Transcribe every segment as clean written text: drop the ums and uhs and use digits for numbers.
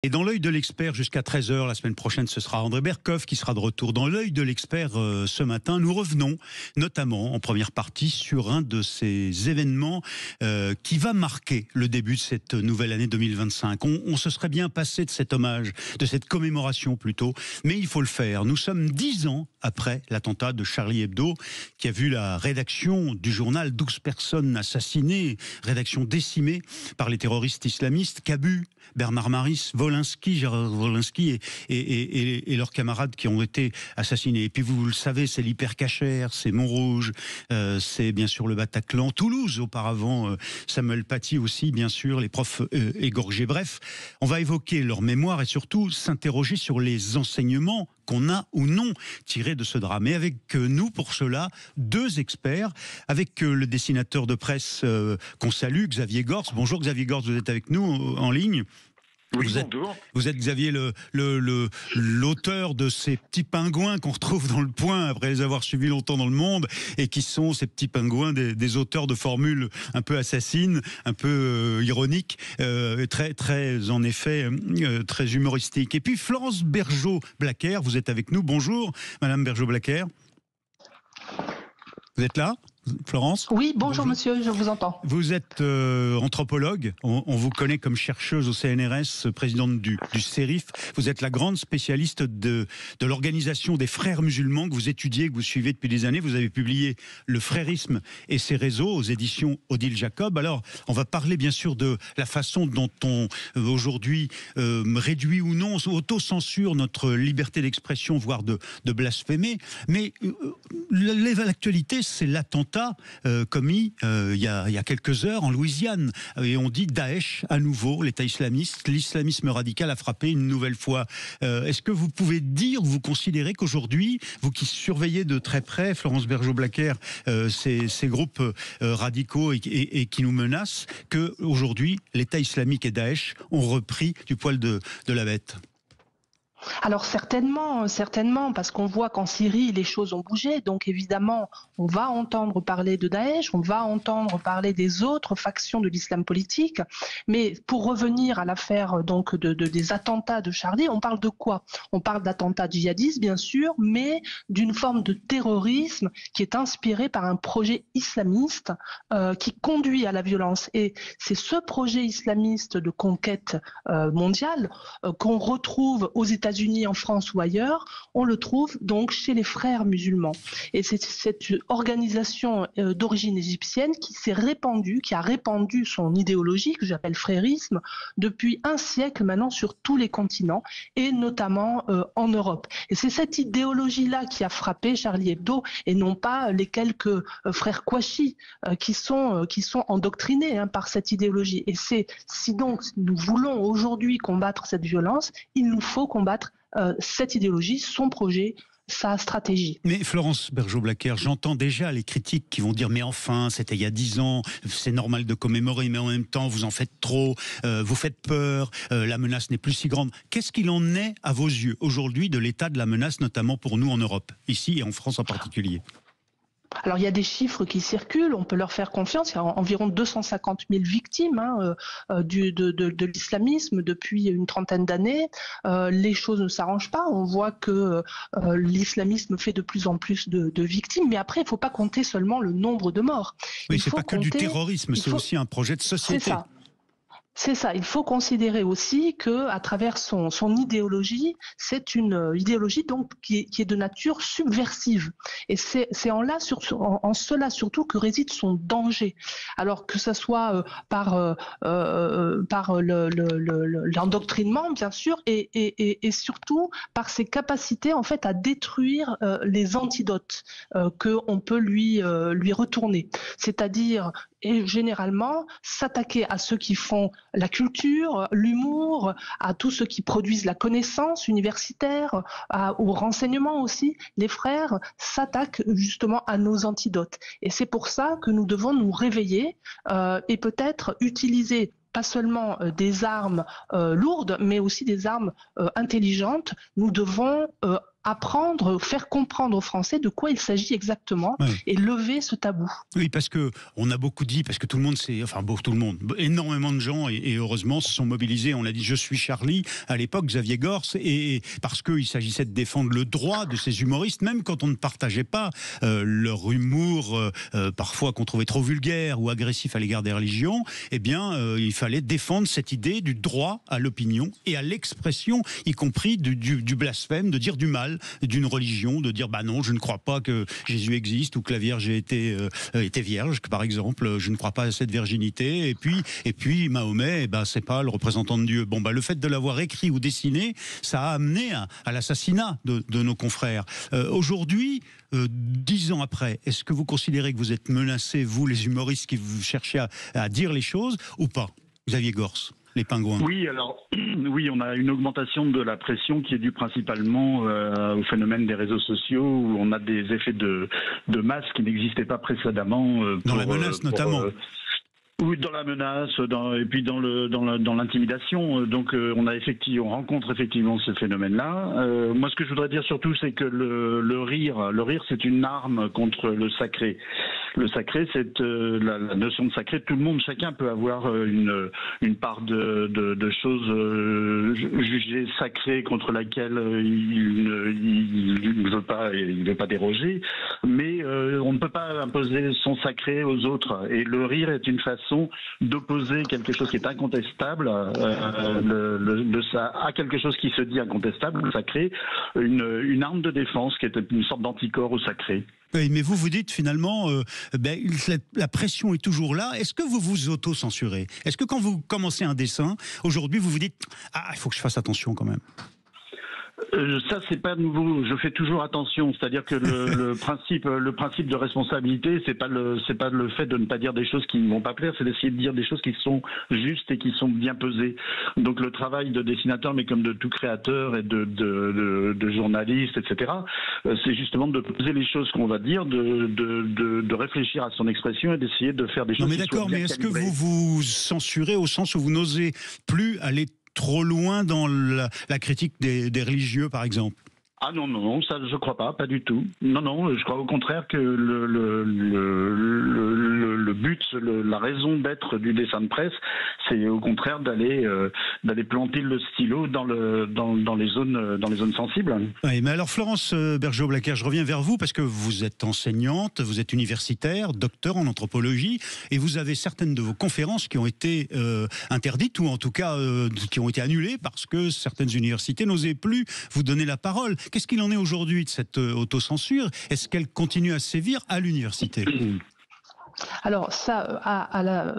Et dans l'œil de l'expert, jusqu'à 13 h, la semaine prochaine, ce sera André Berkoff qui sera de retour. Dans l'œil de l'expert, ce matin, nous revenons notamment en première partie sur un de ces événements qui va marquer le début de cette nouvelle année 2025. On se serait bien passé de cet hommage, de cette commémoration plutôt, mais il faut le faire. Nous sommes 10 ans après l'attentat de Charlie Hebdo, qui a vu la rédaction du journal, 12 personnes assassinées, rédaction décimée par les terroristes islamistes, Cabu, Bernard Maris, Gérard Wolinski et leurs camarades qui ont été assassinés. Et puis vous le savez, c'est l'Hypercacher, c'est Montrouge, c'est bien sûr le Bataclan, Toulouse auparavant, Samuel Paty aussi, bien sûr, les profs égorgés. Bref, on va évoquer leur mémoire et surtout s'interroger sur les enseignements qu'on a ou non tirés de ce drame. Et avec nous, pour cela, deux experts, avec le dessinateur de presse qu'on salue, Xavier Gorce. Bonjour Xavier Gorce, vous êtes avec nous en ligne. Oui, Vous êtes Xavier, l'auteur de ces petits pingouins qu'on retrouve dans le Point après les avoir suivis longtemps dans le Monde, et qui sont ces petits pingouins des auteurs de formules un peu assassines, un peu ironiques, très en effet très humoristiques. Et puis Florence Bergeaud-Blacker, vous êtes avec nous. Bonjour Madame Bergeaud-Blacker. Vous êtes là, Florence? Oui, bonjour monsieur, je vous entends. Vous êtes anthropologue, on vous connaît comme chercheuse au CNRS, présidente du CERIF. Vous êtes la grande spécialiste de l'organisation des frères musulmans que vous étudiez, que vous suivez depuis des années. Vous avez publié Le frérisme et ses réseaux aux éditions Odile Jacob. Alors, on va parler bien sûr de la façon dont on aujourd'hui réduit ou non, auto-censure notre liberté d'expression, voire de blasphémer. Mais l'actualité, c'est l'attentat commis il y a quelques heures en Louisiane, et on dit Daesh à nouveau, l'État islamiste, l'islamisme radical a frappé une nouvelle fois. Est-ce que vous pouvez dire, vous considérez qu'aujourd'hui, vous qui surveillez de très près, Florence Bergeaud-Blacker, ces groupes radicaux et qui nous menacent, que aujourd'hui l'État islamique et Daesh ont repris du poil de la bête? Alors certainement, parce qu'on voit qu'en Syrie, les choses ont bougé, donc évidemment, on va entendre parler de Daesh, on va entendre parler des autres factions de l'islam politique, mais pour revenir à l'affaire donc des attentats de Charlie, on parle de quoi? On parle d'attentats djihadistes, bien sûr, mais d'une forme de terrorisme qui est inspiré par un projet islamiste qui conduit à la violence. Et c'est ce projet islamiste de conquête mondiale qu'on retrouve aux États-Unis, en France ou ailleurs, on le trouve donc chez les frères musulmans. Et c'est cette organisation d'origine égyptienne qui s'est répandue, qui a répandu son idéologie, que j'appelle frérisme, depuis un siècle maintenant sur tous les continents, et notamment en Europe. Et c'est cette idéologie-là qui a frappé Charlie Hebdo, et non pas les quelques frères Kouachi qui sont endoctrinés par cette idéologie. Et si donc nous voulons aujourd'hui combattre cette violence, il nous faut combattre cette idéologie, son projet, sa stratégie. Mais Florence Bergeaud-Blacker, j'entends déjà les critiques qui vont dire mais enfin, c'était il y a 10 ans, c'est normal de commémorer, mais en même temps, vous en faites trop, vous faites peur, la menace n'est plus si grande. Qu'est-ce qu'il en est, à vos yeux, aujourd'hui, de l'état de la menace, notamment pour nous en Europe, ici et en France en particulier? Alors il y a des chiffres qui circulent, on peut leur faire confiance. Il y a environ 250 000 victimes de l'islamisme depuis une trentaine d'années. Les choses ne s'arrangent pas. On voit que l'islamisme fait de plus en plus de victimes. Mais après, il ne faut pas compter seulement le nombre de morts. Oui, c'est pas que du terrorisme, c'est aussi un projet de société. C'est ça. C'est ça, il faut considérer aussi que à travers son idéologie, c'est une idéologie donc qui est de nature subversive. Et c'est en cela surtout que réside son danger. Alors que ce soit par l'endoctrinement bien sûr, et surtout par ses capacités en fait à détruire les antidotes que on peut lui retourner. C'est-à-dire et généralement s'attaquer à ceux qui font la culture, l'humour, à tous ceux qui produisent la connaissance universitaire, au renseignement aussi. Les frères s'attaquent justement à nos antidotes. Et c'est pour ça que nous devons nous réveiller et peut-être utiliser pas seulement des armes lourdes, mais aussi des armes intelligentes. Nous devons apprendre, faire comprendre aux Français de quoi il s'agit exactement et lever ce tabou. Oui, parce que on a beaucoup dit, parce que tout le monde tout le monde, énormément de gens et heureusement se sont mobilisés. On a dit je suis Charlie à l'époque, Xavier Gors, et parce qu'il s'agissait de défendre le droit de ces humoristes, même quand on ne partageait pas leur humour, parfois qu'on trouvait trop vulgaire ou agressif à l'égard des religions. Eh bien, il fallait défendre cette idée du droit à l'opinion et à l'expression, y compris du blasphème, de dire du mal d'une religion, de dire bah non, je ne crois pas que Jésus existe ou que la Vierge était vierge, par exemple, je ne crois pas à cette virginité. Et puis Mahomet, c'est pas le représentant de Dieu. Bon, le fait de l'avoir écrit ou dessiné, ça a amené à l'assassinat de nos confrères. Aujourd'hui, 10 ans après, est-ce que vous considérez que vous êtes menacés, vous, les humoristes qui vous cherchez à dire les choses, ou pas, Xavier Gors? Les pingouins. Oui, oui, on a une augmentation de la pression qui est due principalement au phénomène des réseaux sociaux où on a des effets de masse qui n'existaient pas précédemment. Dans la menace notamment. Oui, dans la menace, et puis dans l'intimidation. Donc, on rencontre effectivement ce phénomène-là. Moi, ce que je voudrais dire surtout, c'est que le rire, c'est une arme contre le sacré. Le sacré, c'est la notion de sacré. Tout le monde, chacun peut avoir une part de choses jugées sacrées contre laquelle il ne veut pas déroger. Mais on ne peut pas imposer son sacré aux autres. Et le rire est une façon d'opposer quelque chose qui est incontestable à quelque chose qui se dit incontestable, sacré, une arme de défense qui est une sorte d'anticorps au sacré. Oui, mais vous dites finalement, la pression est toujours là. Est-ce que vous vous auto-censurez? Est-ce que quand vous commencez un dessin, aujourd'hui, vous vous dites « Ah, il faut que je fasse attention quand même » Ça, c'est pas nouveau. Je fais toujours attention. C'est-à-dire que le principe de responsabilité, c'est pas le fait de ne pas dire des choses qui ne vont pas plaire, c'est d'essayer de dire des choses qui sont justes et qui sont bien pesées. Donc le travail de dessinateur, mais comme de tout créateur et de journaliste, etc., c'est justement de peser les choses qu'on va dire, de réfléchir à son expression et d'essayer de faire des choses. Non, mais d'accord, mais est-ce que vous vous censurez au sens où vous n'osez plus aller trop loin dans la critique des religieux, par exemple? Ah non, ça je crois pas du tout. Non, je crois au contraire que le but, la raison d'être du dessin de presse, c'est au contraire d'aller planter le stylo dans les zones sensibles. Oui, mais alors Florence Bergeaud-Blacker, je reviens vers vous parce que vous êtes enseignante, vous êtes universitaire, docteur en anthropologie, et vous avez certaines de vos conférences qui ont été interdites ou en tout cas qui ont été annulées parce que certaines universités n'osaient plus vous donner la parole. Qu'est-ce qu'il en est aujourd'hui de cette autocensure? Est-ce qu'elle continue à sévir à l'université? Alors ça,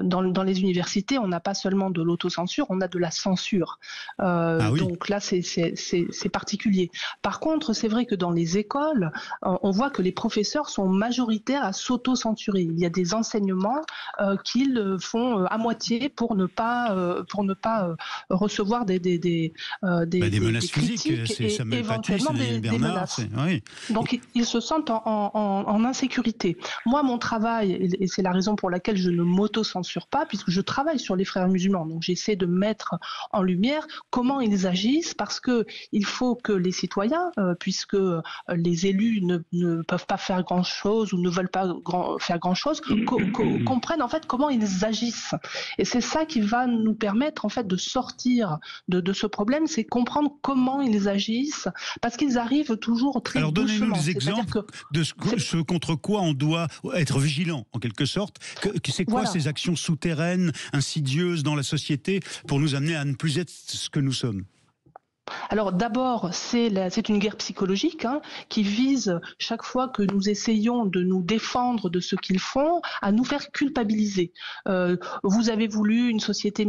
dans les universités, on n'a pas seulement de l'autocensure, on a de la censure. Oui. Donc là, c'est particulier. Par contre, c'est vrai que dans les écoles, on voit que les professeurs sont majoritaires à s'auto-censurer. Il y a des enseignements qu'ils font à moitié pour ne pas recevoir des menaces critiques physiques. C'est éventuellement des menaces. Oui. Donc ils se sentent en insécurité. Moi, mon travail, et c'est la raison pour laquelle je ne m'auto-censure pas, puisque je travaille sur les frères musulmans. Donc j'essaie de mettre en lumière comment ils agissent, parce que il faut que les citoyens, puisque les élus ne peuvent pas faire grand-chose ou ne veulent pas faire grand-chose, comprennent en fait comment ils agissent. Et c'est ça qui va nous permettre en fait de sortir de ce problème, c'est comprendre comment ils agissent, parce qu'ils arrivent toujours très doucement. Alors donnez-nous des exemples de ce contre quoi on doit être vigilant, en quelque sorte. C'est quoi ces actions souterraines, insidieuses dans la société pour nous amener à ne plus être ce que nous sommes? Alors d'abord, c'est une guerre psychologique qui vise, chaque fois que nous essayons de nous défendre de ce qu'ils font, à nous faire culpabiliser. Vous avez voulu une société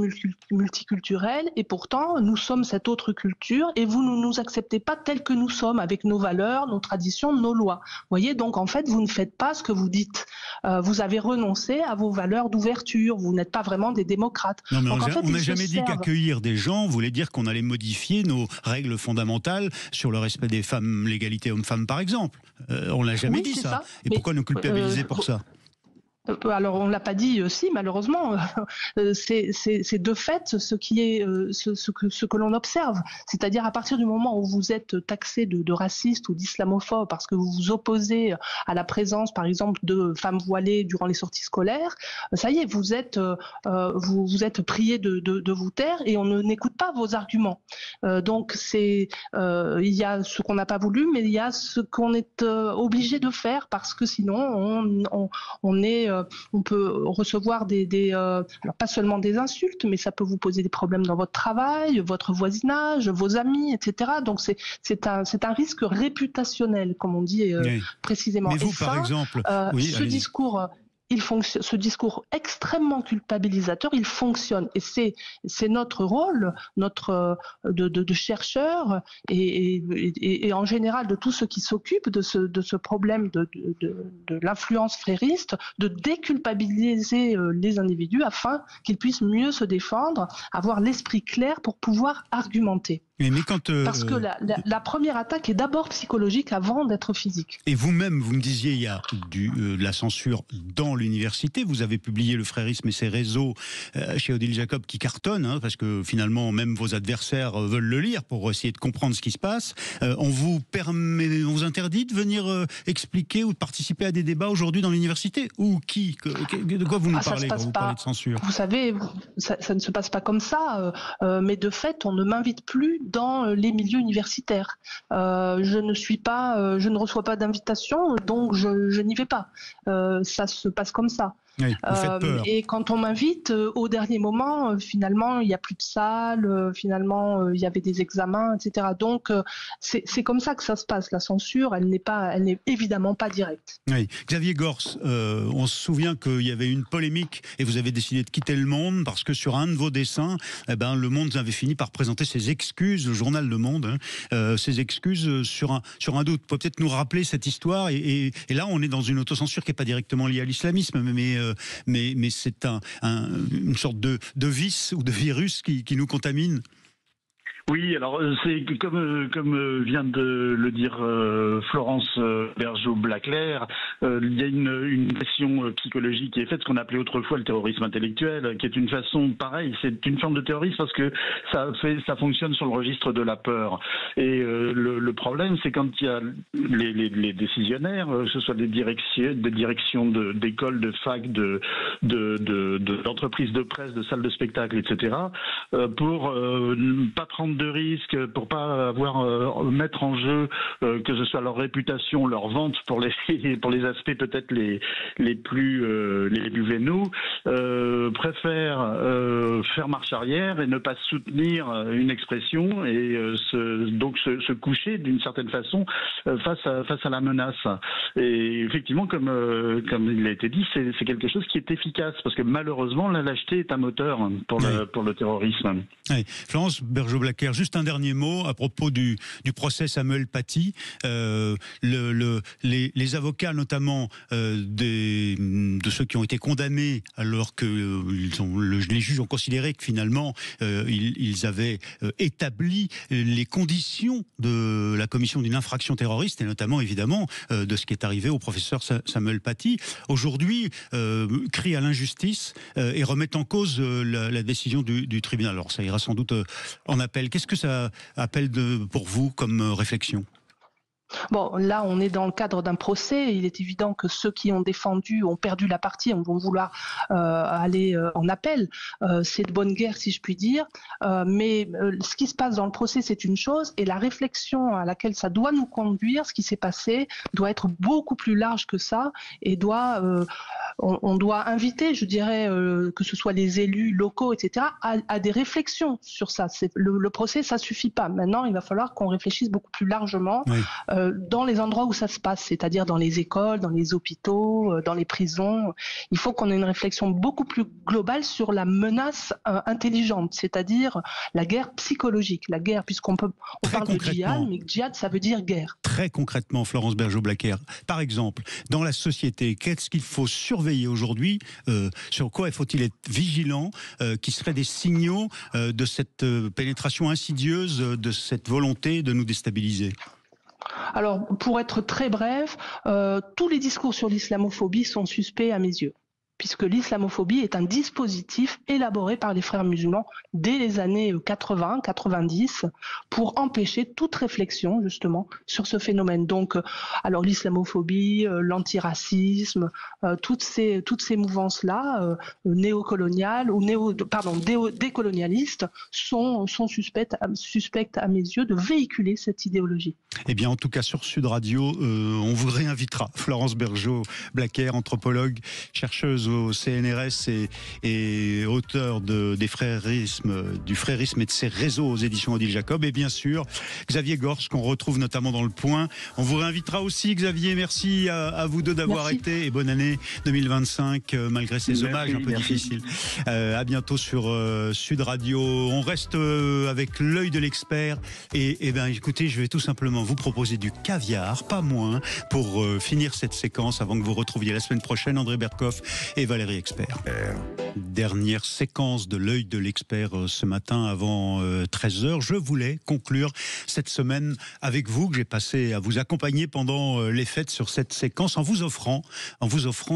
multiculturelle et pourtant nous sommes cette autre culture et vous ne nous acceptez pas tels que nous sommes, avec nos valeurs, nos traditions, nos lois. Vous voyez, donc en fait, vous ne faites pas ce que vous dites. Vous avez renoncé à vos valeurs d'ouverture, vous n'êtes pas vraiment des démocrates. Non, mais on n'a jamais dit qu'accueillir des gens voulait dire qu'on allait modifier nos règles fondamentales sur le respect des femmes, l'égalité homme-femme par exemple. On l'a jamais dit ça. Et pourquoi nous culpabiliser pour ça? Alors, on ne l'a pas dit, si, malheureusement, c'est de fait ce que l'on observe. C'est-à-dire, à partir du moment où vous êtes taxé de raciste ou d'islamophobe parce que vous vous opposez à la présence, par exemple, de femmes voilées durant les sorties scolaires, ça y est, vous êtes prié de vous taire et on n'écoute pas vos arguments. Donc, il y a ce qu'on n'a pas voulu, mais il y a ce qu'on est obligé de faire parce que sinon, on peut recevoir alors pas seulement des insultes, mais ça peut vous poser des problèmes dans votre travail, votre voisinage, vos amis, etc. Donc c'est un risque réputationnel, comme on dit précisément. Mais vous, par exemple, ce discours extrêmement culpabilisateur, il fonctionne. Et c'est notre rôle, de chercheurs et en général de tous ceux qui s'occupent de ce problème de l'influence frériste, de déculpabiliser les individus afin qu'ils puissent mieux se défendre, avoir l'esprit clair pour pouvoir argumenter. Parce que la première attaque est d'abord psychologique avant d'être physique. Et vous-même, vous me disiez, il y a de la censure dans l'université. Vous avez publié Le Frérisme et ses réseaux chez Odile Jacob qui cartonne, parce que finalement, même vos adversaires veulent le lire pour essayer de comprendre ce qui se passe. On vous interdit de venir expliquer ou de participer à des débats aujourd'hui dans l'université? Ou qui? De quoi vous nous parlez quand vous parlez de censure? Vous savez, ça ne se passe pas comme ça, mais de fait, on ne m'invite plus dans les milieux universitaires. Je ne reçois pas d'invitation, donc je n'y vais pas. Ça se passe comme ça. Oui, vous faites peur. Et quand on m'invite, au dernier moment, finalement, il n'y a plus de salle, finalement, il y avait des examens, etc. Donc, c'est comme ça que ça se passe. La censure, elle n'est évidemment pas directe. Oui. Xavier Gorce, on se souvient qu'il y avait une polémique et vous avez décidé de quitter Le Monde parce que sur un de vos dessins, Le Monde avait fini par présenter ses excuses, le journal Le Monde, ses excuses sur un doute. Vous pouvez peut-être nous rappeler cette histoire et là, on est dans une autocensure qui n'est pas directement liée à l'islamisme, mais c'est une sorte de vice ou de virus qui nous contamine. Oui, alors c'est comme vient de le dire Florence Bergeaud-Blaclair, il y a une pression psychologique qui est faite, ce qu'on appelait autrefois le terrorisme intellectuel, qui est une façon pareille, c'est une forme de terrorisme parce que ça fonctionne sur le registre de la peur. Et le problème, c'est quand il y a les décisionnaires, que ce soit des directions d'écoles, de fac, d'entreprises de presse, de salles de spectacle, etc., pour pas prendre de risques, pour pas mettre en jeu que ce soit leur réputation, leur vente pour les aspects peut-être les plus vénaux, préfèrent faire marche arrière et ne pas soutenir une expression et donc se coucher d'une certaine façon face à la menace. Et effectivement, comme il a été dit, c'est quelque chose qui est efficace parce que malheureusement la lâcheté est un moteur pour le terrorisme. Oui. Florence Bergeaud-Blaclair, juste un dernier mot à propos du procès Samuel Paty. Les avocats, notamment de ceux qui ont été condamnés, alors que les juges ont considéré que finalement ils avaient établi les conditions de la commission d'une infraction terroriste, et notamment évidemment de ce qui est arrivé au professeur Samuel Paty, aujourd'hui crient à l'injustice et remettent en cause la décision du tribunal. Alors ça ira sans doute en appel. Qu'est-ce que ça appelle pour vous comme réflexion ? Bon, là, on est dans le cadre d'un procès. Il est évident que ceux qui ont perdu la partie, vont vouloir aller en appel. C'est de bonne guerre, si je puis dire. Mais ce qui se passe dans le procès, c'est une chose. Et la réflexion à laquelle ça doit nous conduire, ce qui s'est passé, doit être beaucoup plus large que ça. Et on doit inviter, je dirais, que ce soit les élus locaux, etc., à des réflexions sur ça. Le procès, ça suffit pas. Maintenant, il va falloir qu'on réfléchisse beaucoup plus largement. Oui. Dans les endroits où ça se passe, c'est-à-dire dans les écoles, dans les hôpitaux, dans les prisons. Il faut qu'on ait une réflexion beaucoup plus globale sur la menace intelligente, c'est-à-dire la guerre psychologique. La guerre, puisqu'on parle de djihad, mais djihad, ça veut dire guerre. Très concrètement, Florence Bergeaud-Blaclair, par exemple, dans la société, qu'est-ce qu'il faut surveiller aujourd'hui, sur quoi faut-il être vigilant, qui seraient des signaux de cette pénétration insidieuse, de cette volonté de nous déstabiliser ? Alors, pour être très bref, tous les discours sur l'islamophobie sont suspects à mes yeux. puisque l'islamophobie est un dispositif élaboré par les frères musulmans dès les années 80-90 pour empêcher toute réflexion justement sur ce phénomène. Donc, alors l'islamophobie, l'antiracisme, toutes ces mouvances-là, néocoloniales ou décolonialistes, sont suspectes à mes yeux de véhiculer cette idéologie. Eh bien, en tout cas, sur Sud Radio, on vous réinvitera. Florence Bergeaud-Blacker, anthropologue, chercheuse au CNRS et auteur du frérisme et de ses réseaux aux éditions Odile Jacob. Et bien sûr, Xavier Gorce, qu'on retrouve notamment dans Le Point. On vous réinvitera aussi, Xavier. Merci à vous deux d'avoir été et bonne année 2025, malgré ces hommages un peu difficiles. À bientôt sur Sud Radio. On reste avec l'œil de l'expert. Et bien, écoutez, je vais tout simplement vous proposer du caviar, pas moins, pour finir cette séquence avant que vous retrouviez la semaine prochaine André Berkoff et Valérie Expert. Dernière séquence de l'œil de l'expert ce matin avant 13h. Je voulais conclure cette semaine avec vous, que j'ai passé à vous accompagner pendant les fêtes sur cette séquence en vous offrant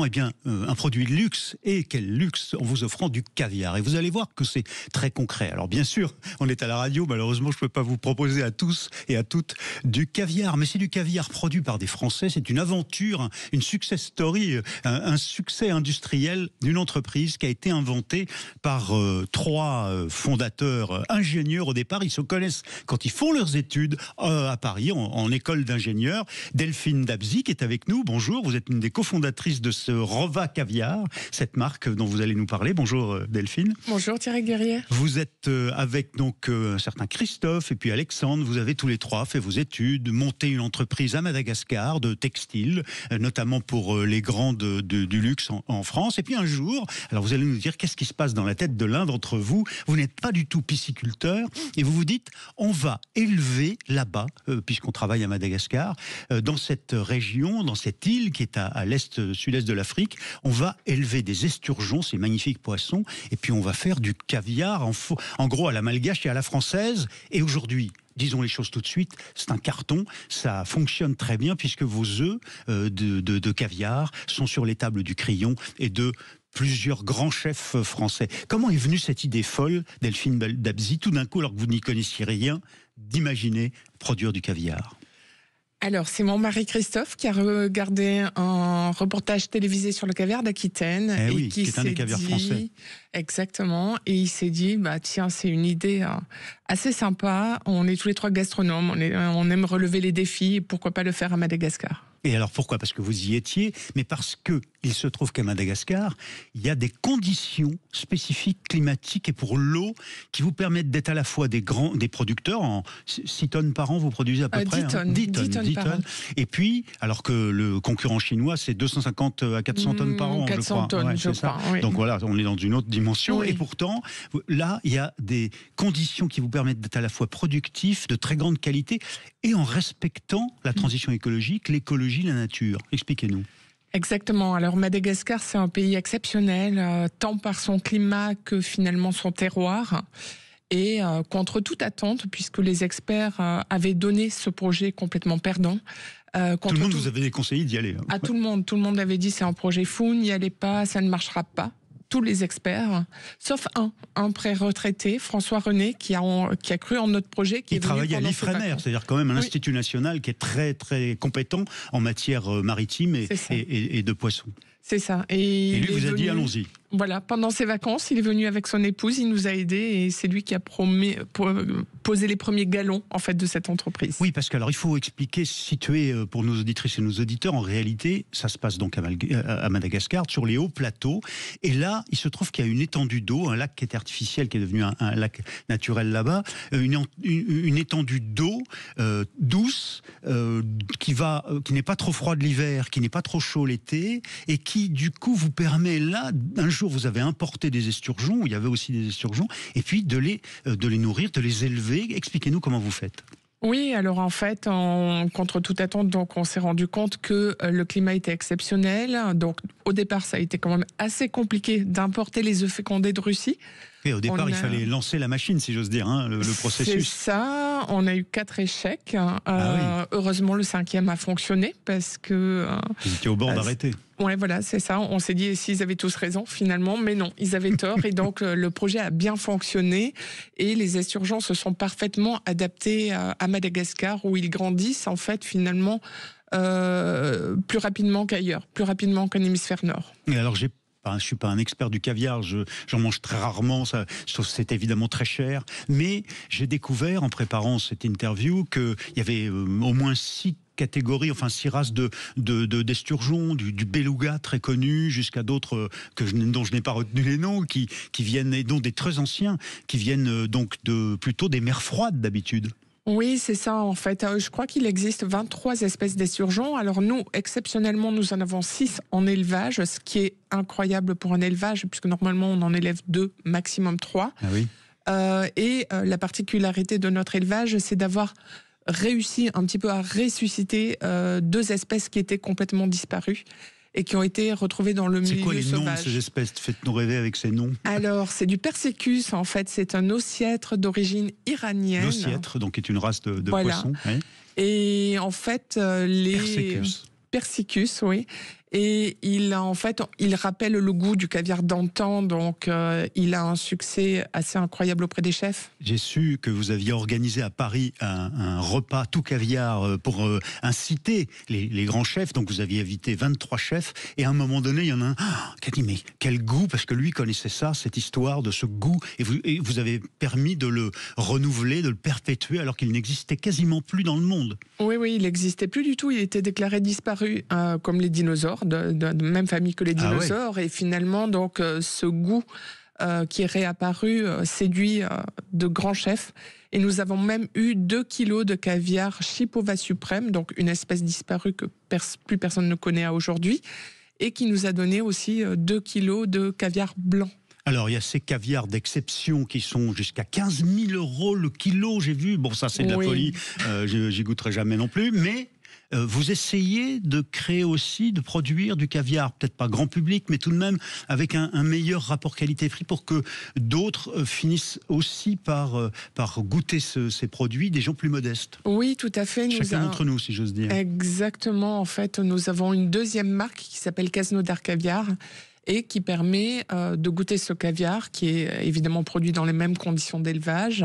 eh bien, un produit de luxe. Et quel luxe! En vous offrant du caviar. Et vous allez voir que c'est très concret. Alors bien sûr, on est à la radio, malheureusement je ne peux pas vous proposer à tous et à toutes du caviar, mais c'est du caviar produit par des Français. C'est une aventure, une success story, un succès industriel d'une entreprise qui a été inventée par trois fondateurs ingénieurs au départ. Ils se connaissent quand ils font leurs études à Paris, en école d'ingénieurs. Delphine Dabzi qui est avec nous. Bonjour, vous êtes une des cofondatrices de ce Rova Caviar, cette marque dont vous allez nous parler. Bonjour Delphine. Bonjour Thierry Guerrier. Vous êtes avec donc un certain Christophe et puis Alexandre. Vous avez tous les trois fait vos études, monté une entreprise à Madagascar de textile, notamment pour les grands du luxe en France. Et puis un jour, alors vous allez nous dire qu'est-ce qui se passe dans la tête de l'un d'entre vous. Vous n'êtes pas du tout pisciculteur et vous vous dites on va élever là-bas, puisqu'on travaille à Madagascar, dans cette région, dans cette île qui est à l'est, sud-est de l'Afrique, on va élever des esturgeons, ces magnifiques poissons, et puis on va faire du caviar en gros à la malgache et à la française. Et aujourd'hui, disons les choses tout de suite, c'est un carton, ça fonctionne très bien puisque vos œufs de caviar sont sur les tables du Crillon et de plusieurs grands chefs français. Comment est venue cette idée folle, Delphine Dabzi, tout d'un coup, alors que vous n'y connaissiez rien, d'imaginer produire du caviar? Alors, c'est mon mari Christophe qui a regardé un reportage télévisé sur le caviar d'Aquitaine. Eh oui, et qui est un des caviars français. Exactement. Et il s'est dit, bah, tiens, c'est une idée assez sympa. On est tous les trois gastronomes, on aime relever les défis. Pourquoi pas le faire à Madagascar? Et alors pourquoi? Parce que vous y étiez, mais parce qu'il se trouve qu'à Madagascar, il y a des conditions spécifiques climatiques et pour l'eau qui vous permettent d'être à la fois des producteurs, en 6 tonnes par an, vous produisez à peu près 10 tonnes par an. Et puis, alors que le concurrent chinois, c'est 250 à 400 tonnes par an, 400 tonnes, ouais, je crois. Oui. Donc voilà, on est dans une autre dimension. Oui. Et pourtant, là, il y a des conditions qui vous permettent d'être à la fois productif, de très grande qualité, et en respectant la transition écologique, l'écologie, la nature. Expliquez-nous. Exactement. Alors Madagascar, c'est un pays exceptionnel, tant par son climat que finalement son terroir. Et contre toute attente, puisque les experts avaient donné ce projet complètement perdant. Tout le monde vous avait déconseillé d'y aller. À tout le monde avait dit c'est un projet fou, n'y allez pas, ça ne marchera pas. Tous les experts, sauf un pré-retraité, François René, qui a cru en notre projet. Qui travaille à l'IFREMER, c'est-à-dire quand même un institut national qui est très très compétent en matière maritime et de poissons. C'est ça. Et lui vous a dit allons-y. Voilà, pendant ses vacances, il est venu avec son épouse, il nous a aidés et c'est lui qui a posé les premiers galons en fait de cette entreprise. Oui, parce que alors il faut expliquer, situer pour nos auditrices et nos auditeurs, en réalité, ça se passe donc à Madagascar, sur les hauts plateaux, et là, il se trouve qu'il y a une étendue d'eau, un lac qui est artificiel, qui est devenu un lac naturel là-bas, une étendue d'eau douce, qui n'est pas trop froide l'hiver, qui n'est pas trop chaud l'été, et qui du coup vous permet là, un jour vous avez importé des esturgeons, il y avait aussi des esturgeons, et puis de les nourrir, de les élever. Expliquez-nous comment vous faites. Oui, alors en fait, contre toute attente, donc on s'est rendu compte que le climat était exceptionnel. Donc au départ, ça a été quand même assez compliqué d'importer les œufs fécondés de Russie. Et au départ, il fallait lancer la machine, si j'ose dire, hein, le processus. C'est ça, on a eu 4 échecs. Oui. Heureusement, le 5e a fonctionné parce que... Ils étaient au bord d'arrêter. Oui, voilà, c'est ça. On s'est dit, s'ils avaient tous raison, finalement, mais non, ils avaient tort. Et donc, le projet a bien fonctionné et les esturgeons se sont parfaitement adaptés à Madagascar, où ils grandissent, en fait, finalement, plus rapidement qu'ailleurs, plus rapidement qu'en hémisphère nord. Et alors, je ne suis pas un expert du caviar, j'en mange très rarement, je trouve que c'est évidemment très cher, mais j'ai découvert en préparant cette interview qu'il y avait au moins 6 catégories, enfin 6 races d'esturgeons, du beluga très connu, jusqu'à d'autres dont je n'ai pas retenu les noms, qui viennent, et dont des très anciens, qui viennent donc plutôt des mers froides d'habitude. Oui, c'est ça en fait. Je crois qu'il existe 23 espèces d'esturgeons. Alors nous, exceptionnellement, nous en avons 6 en élevage, ce qui est incroyable pour un élevage, puisque normalement on en élève 2, maximum 3. Ah oui. La particularité de notre élevage, c'est d'avoir réussi un petit peu à ressusciter 2 espèces qui étaient complètement disparues et qui ont été retrouvées dans le milieu sauvage. C'est quoi les noms de ces espèces? Faites-nous rêver avec ces noms. Alors, c'est du Persicus, en fait. C'est un ossiètre d'origine iranienne. L'ossiètre, donc, est une race de voilà. poissons. Oui. Et en fait, Persicus, oui. Et il rappelle le goût du caviar d'antan, donc il a un succès assez incroyable auprès des chefs. J'ai su que vous aviez organisé à Paris un repas tout caviar pour inciter les grands chefs, donc vous aviez invité 23 chefs, et à un moment donné, il y en a un qui a dit, mais quel goût, parce que lui connaissait ça, cette histoire de ce goût, et vous avez permis de le renouveler, de le perpétuer, alors qu'il n'existait quasiment plus dans le monde. Oui, il n'existait plus du tout, il était déclaré disparu, comme les dinosaures, de même famille que les dinosaures. Ah ouais. Et finalement, donc, ce goût qui est réapparu séduit de grands chefs. Et nous avons même eu 2 kilos de caviar Chipova suprême, donc une espèce disparue que plus personne ne connaît à aujourd'hui, et qui nous a donné aussi 2 kilos de caviar blanc. Alors, il y a ces caviars d'exception qui sont jusqu'à 15 000 € le kilo, j'ai vu. Bon, ça, c'est de la folie. J'y goûterai jamais non plus. Mais vous essayez de créer aussi, de produire du caviar, peut-être pas grand public, mais tout de même avec un meilleur rapport qualité-prix pour que d'autres finissent aussi par goûter ces produits, des gens plus modestes. Oui, tout à fait. Chacun d'entre nous, si j'ose dire. Exactement. En fait, nous avons une 2e marque qui s'appelle Krasnodar Caviar, et qui permet de goûter ce caviar, qui est évidemment produit dans les mêmes conditions d'élevage,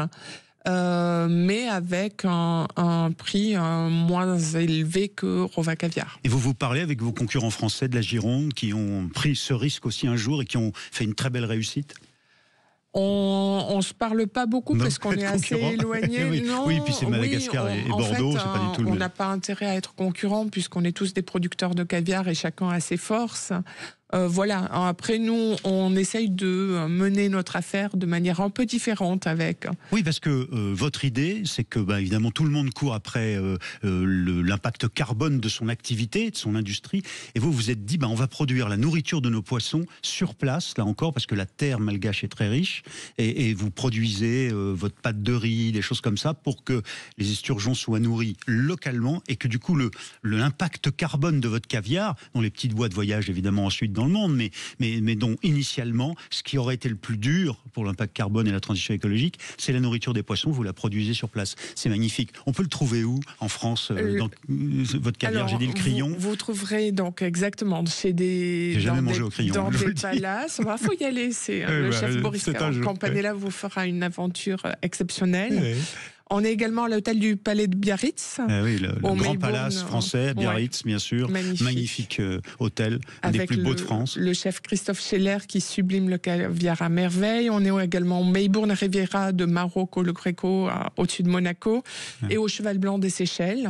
mais avec un prix moins élevé que Rova Caviar. Et vous parlez avec vos concurrents français de la Gironde, qui ont pris ce risque aussi un jour et qui ont fait une très belle réussite? On ne se parle pas beaucoup parce qu'on est assez éloignés. Oui, puis c'est Madagascar et Bordeaux, c'est pas du tout le même. On n'a pas intérêt à être concurrents puisqu'on est tous des producteurs de caviar et chacun a ses forces. Voilà. Après, nous, on essaye de mener notre affaire de manière un peu différente avec. Oui, parce que votre idée, c'est que, évidemment, tout le monde court après l'impact carbone de son activité, de son industrie. Et vous vous êtes dit, on va produire la nourriture de nos poissons sur place, là encore, parce que la terre malgache est très riche. Et vous produisez votre pâte de riz, des choses comme ça, pour que les esturgeons soient nourris localement et que, du coup, l'impact carbone de votre caviar, dont les petites boîtes voyagent évidemment ensuite dans le monde, mais dont initialement, ce qui aurait été le plus dur pour l'impact carbone et la transition écologique, c'est la nourriture des poissons, vous la produisez sur place. C'est magnifique. On peut le trouver où en France, dans votre caviar? J'ai dit le Crillon. Vous trouverez donc exactement chez des... J'ai jamais mangé au Crillon. Dans des palaces. Il faut y aller. Le chef Boris Campanella vous fera une aventure exceptionnelle. Oui. On est également à l'hôtel du Palais de Biarritz. Oui, le grand palace français, Biarritz, bien sûr. Magnifique hôtel, un des plus beaux de France. Le chef Christophe Scheller qui sublime le caviar à merveille. On est également au Maybourne Riviera de Marocco, le Greco, au-dessus de Monaco. Et au Cheval Blanc des Seychelles,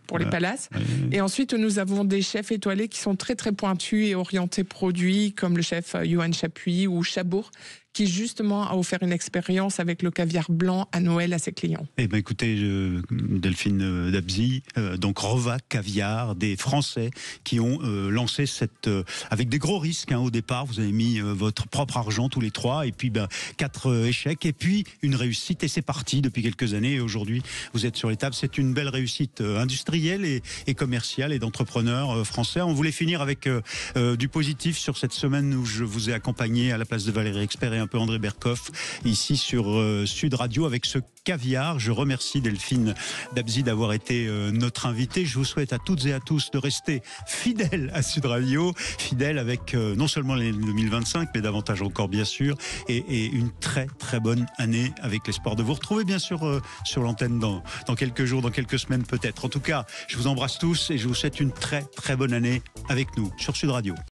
pour les palaces. Et ensuite, nous avons des chefs étoilés qui sont très, très pointus et orientés produits, comme le chef Johan Chapuis ou Chabour, qui justement a offert une expérience avec le caviar blanc à Noël à ses clients. Eh bien écoutez, Delphine Dabzi, donc Rova Caviar, des Français qui ont lancé avec des gros risques au départ, vous avez mis votre propre argent tous les 3, et puis 4 échecs, et puis une réussite, et c'est parti depuis quelques années, et aujourd'hui vous êtes sur les tables. C'est une belle réussite industrielle et commerciale et d'entrepreneurs français. On voulait finir avec du positif sur cette semaine où je vous ai accompagné à la place de Valérie Expert et un un peu André Berkoff ici sur Sud Radio avec ce caviar. Je remercie Delphine Dabzi d'avoir été notre invitée. Je vous souhaite à toutes et à tous de rester fidèles à Sud Radio, fidèles avec non seulement l'année 2025, mais davantage encore bien sûr, et une très très bonne année avec l'espoir de vous retrouver bien sûr sur l'antenne dans quelques jours, dans quelques semaines peut-être. En tout cas, je vous embrasse tous et je vous souhaite une très très bonne année avec nous sur Sud Radio.